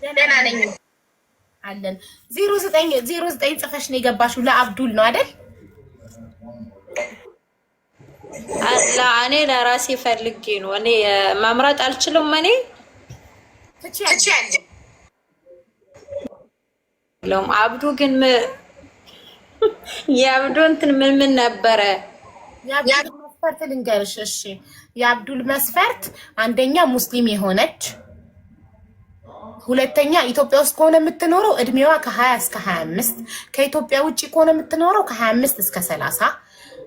ደህና ነኝ አለን 09 ጽፈሽ ነው የገባሽው ለአብዱል ነው አይደል? እኔ ለራሴ ፈልጌ ነው። እኔ መምረጥ አልችልም። እኔ ትችያለሽ። አብዱ ግን የአብዱ እንትን ምን ነበረ? የአብዱል መስፈርት ልንገርሽ። እሺ የአብዱል መስፈርት አንደኛ ሙስሊም የሆነች፣ ሁለተኛ ኢትዮጵያ ውስጥ ከሆነ የምትኖረው እድሜዋ ከ20 እስከ 25፣ ከኢትዮጵያ ውጪ ከሆነ የምትኖረው ከ25 እስከ 30፣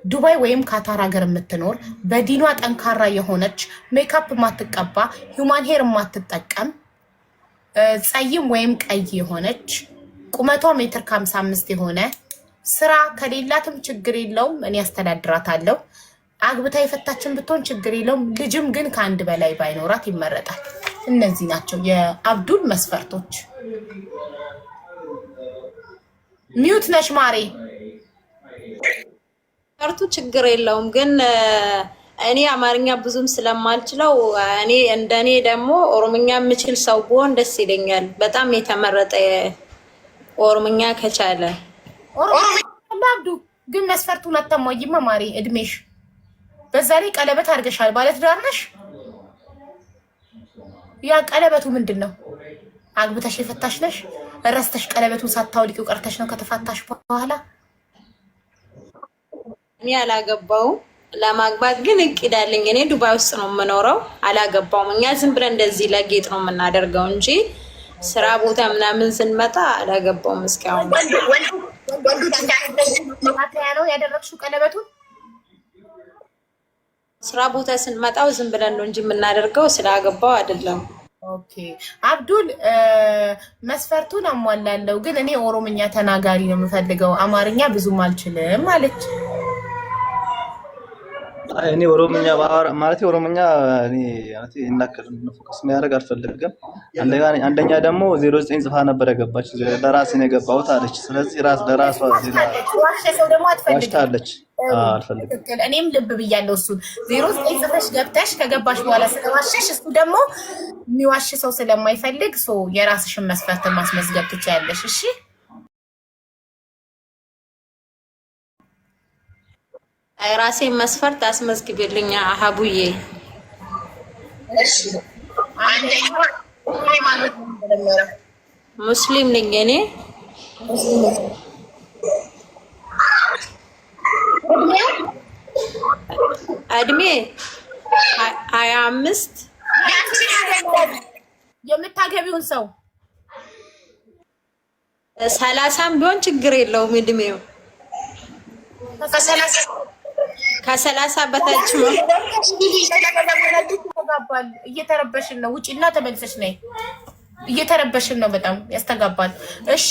ዱባይ ወይም ካታር ሀገር የምትኖር፣ በዲኗ ጠንካራ የሆነች፣ ሜካፕ ማትቀባ፣ ሂውማን ሄር ማትጠቀም፣ ጸይም ወይም ቀይ የሆነች፣ ቁመቷ ሜትር ከ55 የሆነ፣ ስራ ከሌላትም ችግር የለውም እኔ አስተዳድራታለሁ። አግብታ የፈታችን ብትሆን ችግር የለውም። ልጅም ግን ከአንድ በላይ ባይኖራት ይመረጣል። እነዚህ ናቸው የአብዱል መስፈርቶች። ሚዩት ነሽ ማሬ። መስፈርቱ ችግር የለውም ግን እኔ አማርኛ ብዙም ስለማልችለው እኔ እንደኔ ደግሞ ኦሮምኛ የምችል ሰው ብሆን ደስ ይለኛል። በጣም የተመረጠ ኦሮምኛ ከቻለ አብዱ ግን መስፈርቱን አታሟይማ ማሬ። እድሜሽ በዛ ላይ ቀለበት አድርገሻል። ባለትዳር ነሽ? ያ ቀለበቱ ምንድን ነው? አግብተሽ የፈታሽ ነሽ? ረስተሽ ቀለበቱን ሳታውልቂው ቀርተሽ ነው ከተፋታሽ በኋላ? እኔ አላገባውም። ለማግባት ግን እቅድ አለኝ። እኔ ዱባይ ውስጥ ነው የምኖረው። አላገባውም። እኛ ዝም ብለን እንደዚህ ለጌጥ ነው የምናደርገው እንጂ ስራ ቦታ ምናምን ስንመጣ አላገባውም እስካሁን። ነው ያደረግሽው ቀለበቱን? ስራ ቦታ ስንመጣው ዝም ብለን ነው እንጂ የምናደርገው ስላገባው አይደለም። ኦኬ አብዱል መስፈርቱን አሟላለሁ ግን እኔ ኦሮምኛ ተናጋሪ ነው የምፈልገው፣ አማርኛ ብዙም አልችልም ማለት። እኔ ኦሮምኛ ማለት ኦሮምኛ እኔ ማለት እናከር ፎከስ የሚያደርግ አልፈልግም። አንደኛ ደግሞ 09 ጽፋ ነበር የገባች ለራስ ነው የገባሁት አለች። ስለዚህ ራስ ለራሷ ዋሽሰው ደግሞ አትፈልግም። አልፈልግም። እኔም ልብ ብያለሁ። እሱ 09 ጽፈሽ ገብተሽ ከገባሽ በኋላ ስለዋሽሽ እሱ ደግሞ የሚዋሽ ሰው ስለማይፈልግ የራስሽን መስፈርት ማስመዝገብ ትችያለሽ። እሺ ራሴ መስፈርት አስመዝግብልኛ አሃቡዬ። እሺ ሙስሊም ነኝ እኔ። እድሜ 25። የምታገቢውን ሰው 30 ቢሆን ችግር የለውም እድሜው። ከ30 በታች ነው። እየተረበሽን ነው። ውጪና ተመልሰሽ ነይ። እየተረበሽን ነው። በጣም ያስተጋባል። እሺ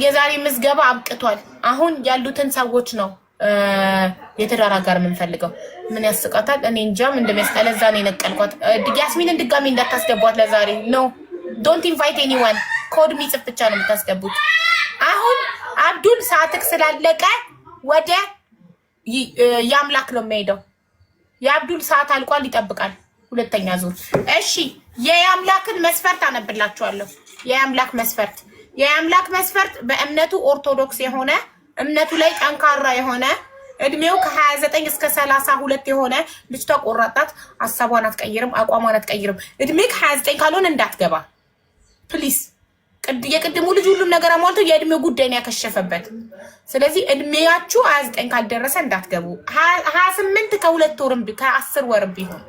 የዛሬ ምዝገባ አብቅቷል። አሁን ያሉትን ሰዎች ነው የትዳር ጋር የምንፈልገው። ምን ያስቃታል? እኔ እንጃም እንደሚያስጠላ ለዛ ነው የነቀልኳት። ያስሚንን ድጋሚ እንዳታስገቧት ለዛሬ ነው። ዶንት ኢንቫይት ኤኒዋን። ኮድ ሚጽፍ ብቻ ነው የምታስገቡት። አሁን አብዱል ሰዓትክ ስላለቀ ወደ የአምላክ ነው የሚሄደው። የአብዱል ሰዓት አልቋል፣ ይጠብቃል ሁለተኛ ዙር። እሺ የአምላክን መስፈርት አነብላችኋለሁ። የአምላክ መስፈርት በእምነቱ ኦርቶዶክስ የሆነ፣ እምነቱ ላይ ጠንካራ የሆነ፣ እድሜው ከ29 እስከ 32 የሆነ፣ ልጅቷ ቆራጣት፣ ሀሳቧን አትቀይርም፣ አቋሟን አትቀይርም። እድሜ ከ29 ካልሆነ እንዳትገባ ፕሊዝ። የቅድሙ ልጅ ሁሉም ነገር አሟልቶ የእድሜው ጉዳይ ነው ያከሸፈበት። ስለዚህ እድሜያችሁ 29 ካልደረሰ እንዳትገቡ። 28 ከ2 ወርም ከ10 ወርም ቢሆን።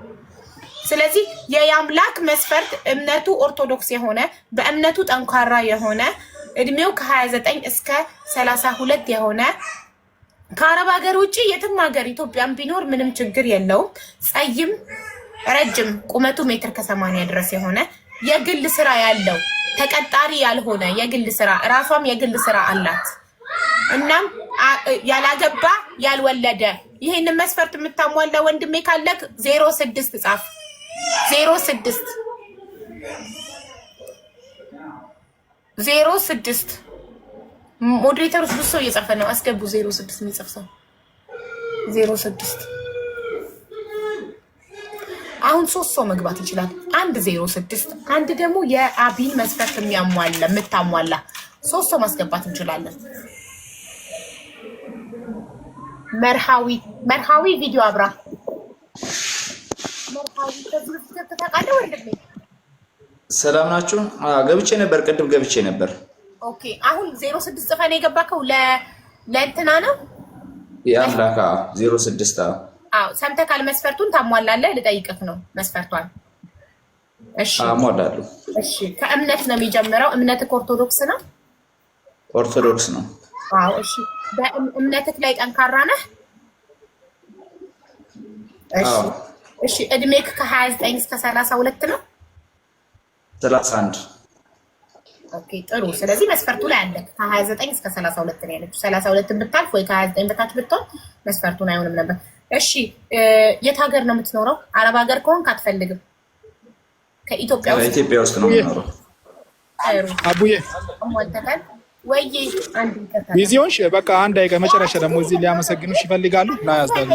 ስለዚህ የአምላክ መስፈርት እምነቱ ኦርቶዶክስ የሆነ፣ በእምነቱ ጠንካራ የሆነ፣ እድሜው ከ29 እስከ 32 የሆነ፣ ከአረብ ሀገር ውጭ የትም ሀገር ኢትዮጵያም ቢኖር ምንም ችግር የለውም። ጸይም፣ ረጅም፣ ቁመቱ ሜትር ከ80 ድረስ የሆነ፣ የግል ስራ ያለው ተቀጣሪ ያልሆነ የግል ስራ፣ ራሷም የግል ስራ አላት። እናም ያላገባ ያልወለደ። ይሄንን መስፈርት የምታሟላ ወንድሜ ካለክ 06 ጻፍ። 06 ሞዴሬተሮች ብዙ ሰው እየጻፈ ነው። አስገቡ 06 የሚጽፍ ሰው 06 አሁን 3 ሰው መግባት ይችላል። 106 አንድ ደግሞ የአቢን መስፈርት የምታሟላ 3 ሰው ማስገባት እንችላለን። መርሃዊ ቪዲዮ አብራ መርሃዊ ከዚህ በፊት ተቃለ ወንድሜ ሰላም ናችሁ? ገብቼ ነበር፣ ቅድም ገብቼ ነበር። ኦኬ አሁን 06 ጽፈን የገባከው ለእንትና ነው የአምላካ 06 አዎ ሰምተካል። መስፈርቱን ታሟላለህ? ልጠይቅህ ነው መስፈርቷን። እሺ አሟላለሁ። እሺ ከእምነት ነው የሚጀምረው። እምነትህ ኦርቶዶክስ ነው? ኦርቶዶክስ ነው። አዎ እሺ በእምነትህ ላይ ጠንካራ ነህ? እሺ እሺ እድሜክ ከ29 እስከ 32 ነው? 31 ኦኬ ጥሩ። ስለዚህ መስፈርቱ ላይ አለ። ከ29 እስከ 32 ነው ያለችው። 32 ብታልፍ ወይ ከ29 በታች ብትሆን መስፈርቱን አይሆንም ነበር። እሺ የት ሀገር ነው የምትኖረው? አረብ ሀገር ከሆንክ አትፈልግም? ከኢትዮጵያ ውስጥ? ኢትዮጵያ ውስጥ ነው የምኖረው። አቡዬ ሞልተካል ወይ? አንድ ይከታተል ቪዲዮሽ በቃ አንድ አይቀር መጨረሻ ደግሞ እዚህ ሊያመሰግኑሽ ይፈልጋሉ። ና ያዝዳሉ።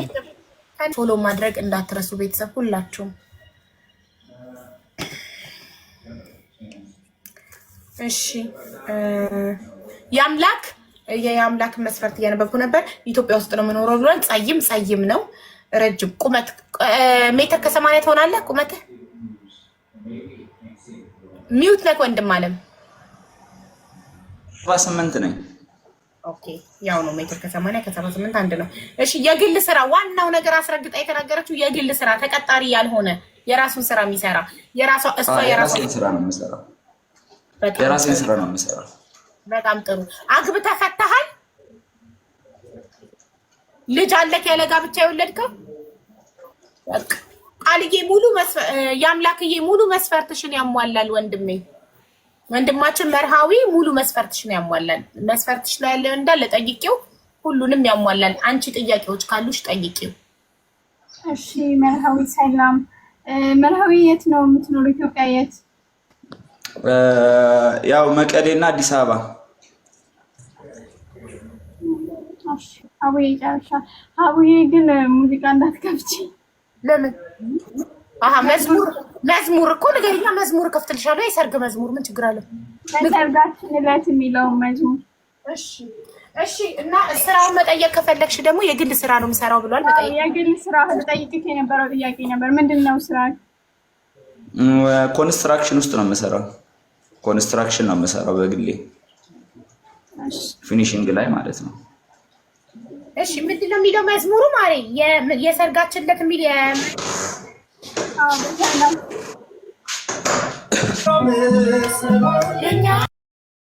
ፎሎ ማድረግ እንዳትረሱ ቤተሰብ ሁላችሁም። እሺ የአምላክ መስፈርት እያነበብኩ ነበር። ኢትዮጵያ ውስጥ ነው የምኖረው ብሏል። ጸይም ነው። ረጅም ቁመት ሜትር ከ80 ትሆናለህ። ቁመትህ ሚውት ነክ ወንድም አለም 78 ነኝ። ኦኬ ያው ነው ሜትር ከ80 ከ78 አንድ ነው። እሺ የግል ስራ ዋናው ነገር አስረግጣ የተናገረችው የግል ስራ ተቀጣሪ ያልሆነ የራሱን ስራ የሚሰራ የራሱን ስራ ነው የሚሰራው። የራሴን ስራ ነው የምሰራው። በጣም ጥሩ። አግብተህ ፈተሃል? ልጅ አለክ? ያለ ጋብቻ የወለድከው? ቃልዬ የአምላክዬ ሙሉ መስፈርትሽን ያሟላል ወንድማችን መርሃዊ ሙሉ መስፈርትሽን ያሟላል። መስፈርትሽ ላይ ያለው እንዳለ ጠይቂው፣ ሁሉንም ያሟላል። አንቺ ጥያቄዎች ካሉሽ ጠይቂው። እሺ መርሃዊ ሰላም። መርሃዊ የት ነው የምትኖረው? ኢትዮጵያ የት? ያው መቀሌና አዲስ አበባ። አቡዬ ጨርሻ። አቡዬ ግን ሙዚቃ እንዳትከፍቺ። ለምን? መዝሙር እኮ ንገሪኛ። መዝሙር ከፍትልሻለሁ። የሰርግ መዝሙር ምን ችግር አለው? ለሰርጋችን ዕለት የሚለውን መዝሙር። እሺ እና ስራውን መጠየቅ ከፈለግሽ ደግሞ የግል ስራ ነው የምሰራው ብሏል። የግል ስራ ልጠይቅሽ የነበረው ጥያቄ ነበር። ምንድን ነው ስራ? ኮንስትራክሽን ውስጥ ነው የምሰራው። ኮንስትራክሽን ነው የምሰራው በግሌ ፊኒሺንግ ላይ ማለት ነው። እሺ ምንድነው የሚለው መዝሙሩ? ማሪ የሰርጋችን ዕለት የሚል